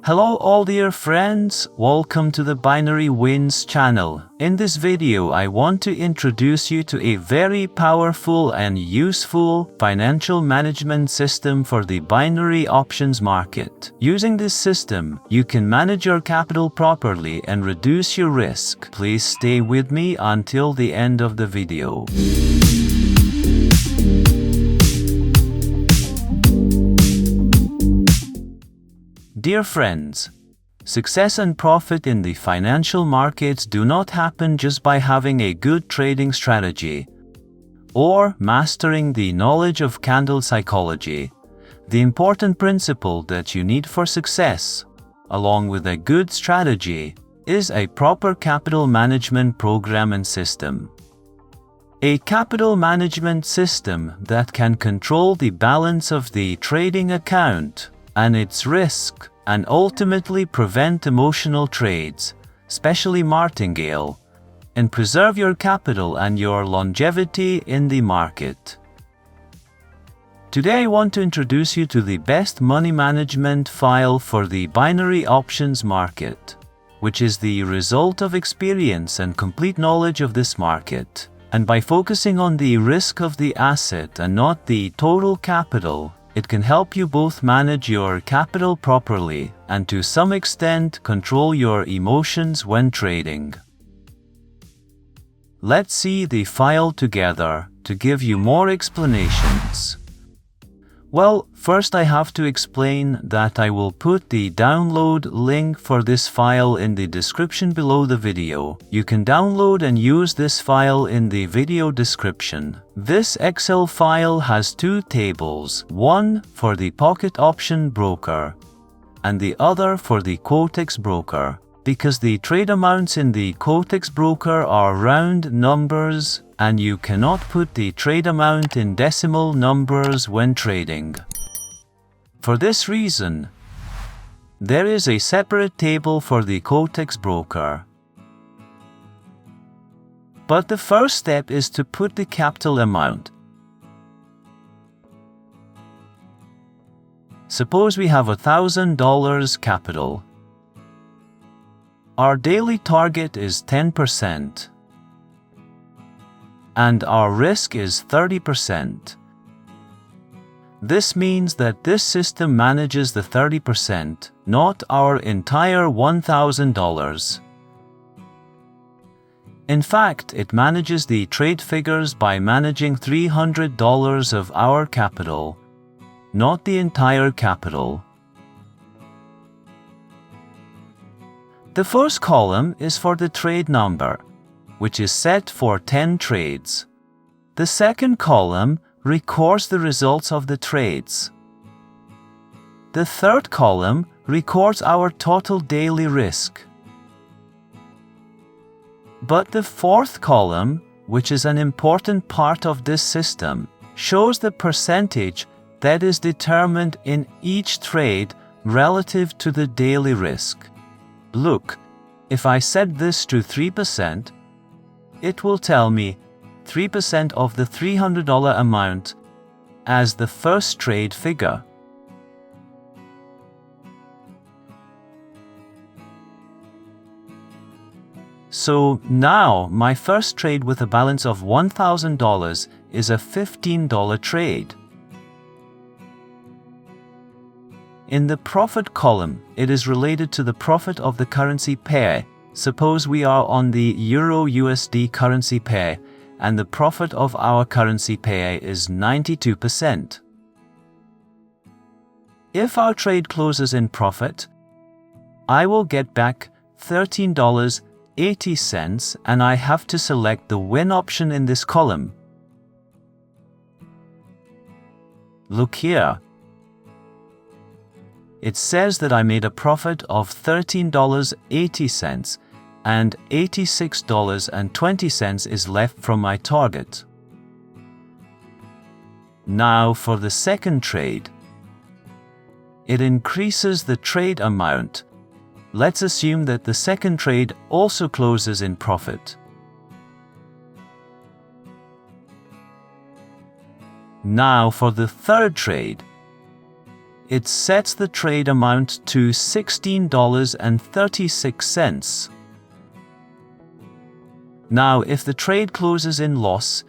Hello all dear friends, welcome to the Binary Wins channel. In this video I want to introduce you to a very powerful and useful financial management system for the binary options market. Using this system, you can manage your capital properly and reduce your risk. Please stay with me until the end of the video. Dear friends, success and profit in the financial markets do not happen just by having a good trading strategy or mastering the knowledge of candle psychology. The important principle that you need for success, along with a good strategy, is a proper capital management program and system. A capital management system that can control the balance of the trading account and its risk, and ultimately prevent emotional trades, especially martingale, and preserve your capital and your longevity in the market. Today I want to introduce you to the best money management file for the binary options market, which is the result of experience and complete knowledge of this market. And by focusing on the risk of the asset and not the total capital, it can help you both manage your capital properly and to some extent control your emotions when trading. Let's see the file together to give you more explanations. Well, first I have to explain that I will put the download link for this file in the description below the video. You can download and use this file in the video description. This Excel file has two tables, one for the PocketOption broker and the other for the Quotex broker. Because the trade amounts in the Quotex broker are round numbers and you cannot put the trade amount in decimal numbers when trading. For this reason, there is a separate table for the Quotex broker. But the first step is to put the capital amount. Suppose we have $1,000 capital. Our daily target is 10% and our risk is 30%. This means that this system manages the 30%, not our entire $1,000. In fact, it manages the trade figures by managing $300 of our capital, not the entire capital. The first column is for the trade number, which is set for 10 trades. The second column records the results of the trades. The third column records our total daily risk. But the fourth column, which is an important part of this system, shows the percentage that is determined in each trade relative to the daily risk. Look, if I set this to 3%, it will tell me 3% of the $300 amount as the first trade figure. So now my first trade with a balance of $1,000 is a $15 trade. In the profit column, it is related to the profit of the currency pair. Suppose we are on the Euro-USD currency pair and the profit of our currency pair is 92%. If our trade closes in profit, I will get back $13.80 and I have to select the win option in this column. Look here. It says that I made a profit of $13.80 and $86.20 is left from my target. Now for the second trade. It increases the trade amount. Let's assume that the second trade also closes in profit. Now for the third trade. it sets the trade amount to $16.36. Now, if the trade closes in loss,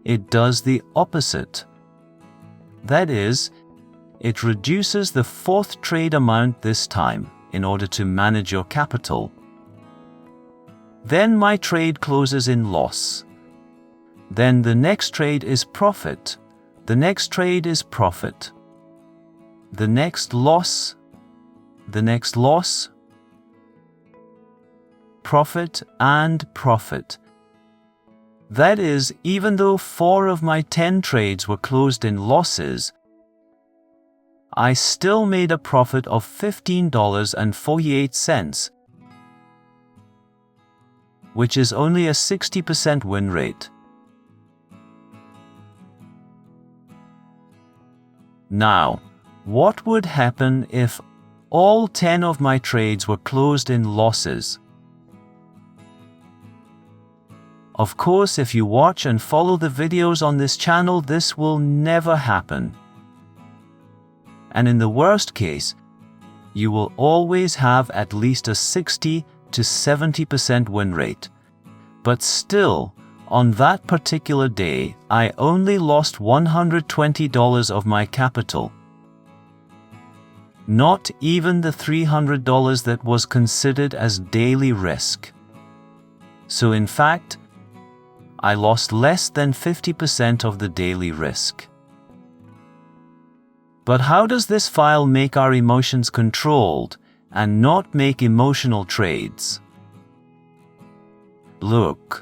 it does the opposite. That is, it reduces the fourth trade amount this time in order to manage your capital. Then my trade closes in loss. Then the next trade is profit. The next trade is profit. The next loss. The next loss. Profit and profit. That is, even though 4 of my 10 trades were closed in losses, I still made a profit of $15.48, which is only a 60% win rate. Now, what would happen if all 10 of my trades were closed in losses? Of course, if you watch and follow the videos on this channel, this will never happen. And in the worst case, you will always have at least a 60 to 70% win rate. But still, on that particular day, I only lost $120 of my capital. Not even the $300 that was considered as daily risk. So in fact, I lost less than 50% of the daily risk. But how does this file make our emotions controlled and not make emotional trades? Look.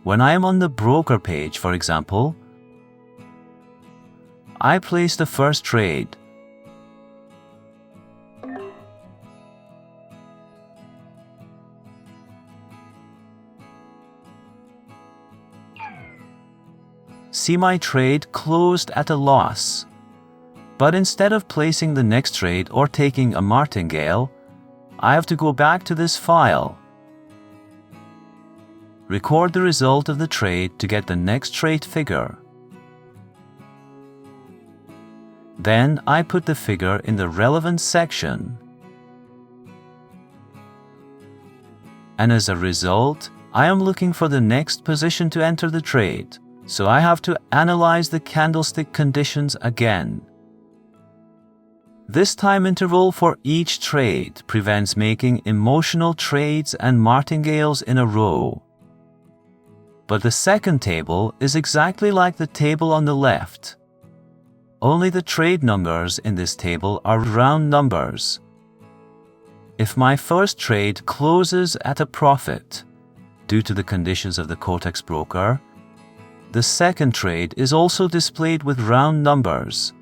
When I am on the broker page, for example, I place the first trade. See, my trade closed at a loss. But instead of placing the next trade or taking a martingale, I have to go back to this file, record the result of the trade to get the next trade figure. Then I put the figure in the relevant section. And as a result, I am looking for the next position to enter the trade. So I have to analyze the candlestick conditions again. This time interval for each trade prevents making emotional trades and martingales in a row. But the second table is exactly like the table on the left. Only the trade numbers in this table are round numbers. If my first trade closes at a profit, due to the conditions of the Quotex broker, the second trade is also displayed with round numbers.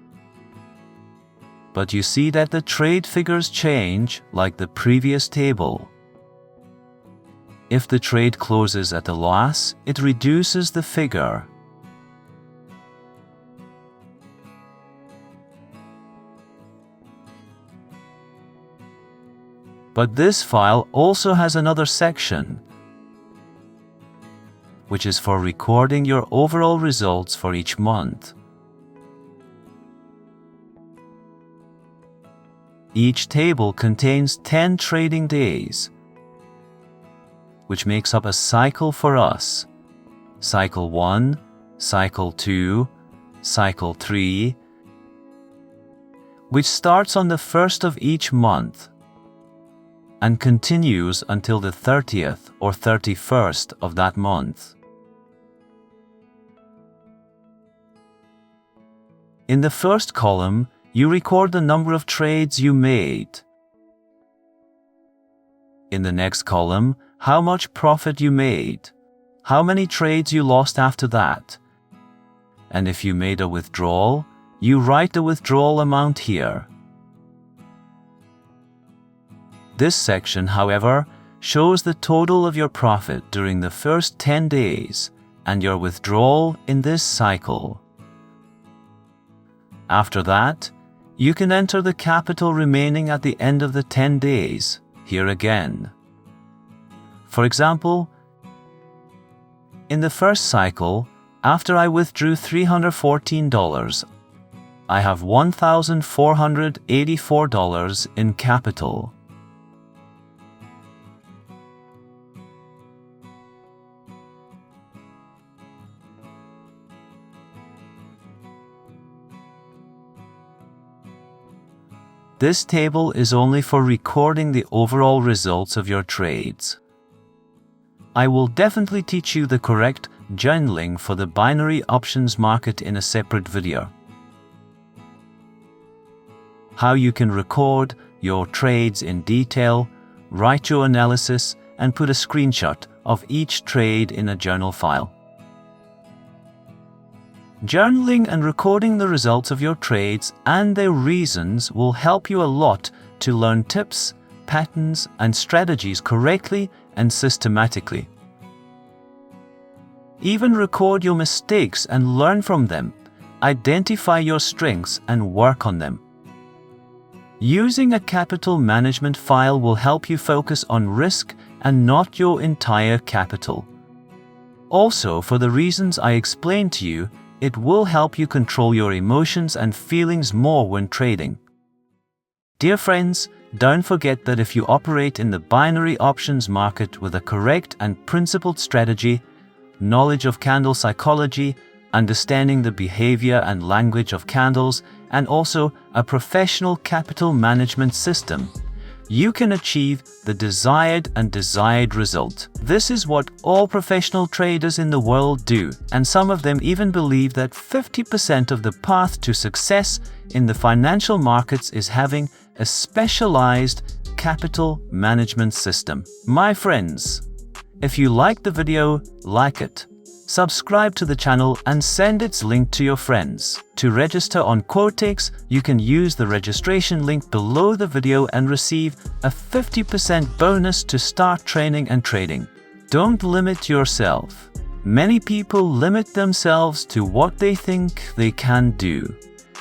But you see that the trade figures change like the previous table. If the trade closes at a loss, it reduces the figure. But this file also has another section, which is for recording your overall results for each month. Each table contains 10 trading days, which makes up a cycle for us. Cycle 1, Cycle 2, Cycle 3, which starts on the 1st of each month and continues until the 30th or 31st of that month. In the first column, you record the number of trades you made. In the next column, how much profit you made, how many trades you lost after that. And if you made a withdrawal, you write the withdrawal amount here. This section, however, shows the total of your profit during the first 10 days and your withdrawal in this cycle. After that, you can enter the capital remaining at the end of the 10 days, here again. For example, in the first cycle, After I withdrew $314, I have $1,484 in capital. This table is only for recording the overall results of your trades. I will definitely teach you the correct journaling for the binary options market in a separate video. How you can record your trades in detail, write your analysis, and put a screenshot of each trade in a journal file. Journaling and recording the results of your trades and their reasons will help you a lot to learn tips, patterns, and strategies correctly and systematically. Even record your mistakes and learn from them. Identify your strengths and work on them. Using a capital management file will help you focus on risk and not your entire capital. Also, for the reasons I explained to you, it will help you control your emotions and feelings more when trading. Dear friends, don't forget that if you operate in the binary options market with a correct and principled strategy, knowledge of candle psychology, understanding the behavior and language of candles, and also a professional capital management system, you can achieve the desired result. This is what all professional traders in the world do, and some of them even believe that 50% of the path to success in the financial markets is having a specialized capital management system. My friends, if you liked the video, like it, subscribe to the channel and send its link to your friends. To register on Quotex, you can use the registration link below the video and receive a 50% bonus to start training and trading. Don't limit yourself. Many people limit themselves to what they think they can do.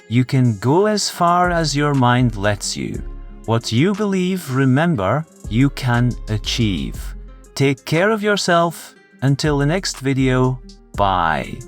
You can go as far as your mind lets you. What you believe, remember, you can achieve. Take care of yourself. Until the next video, bye.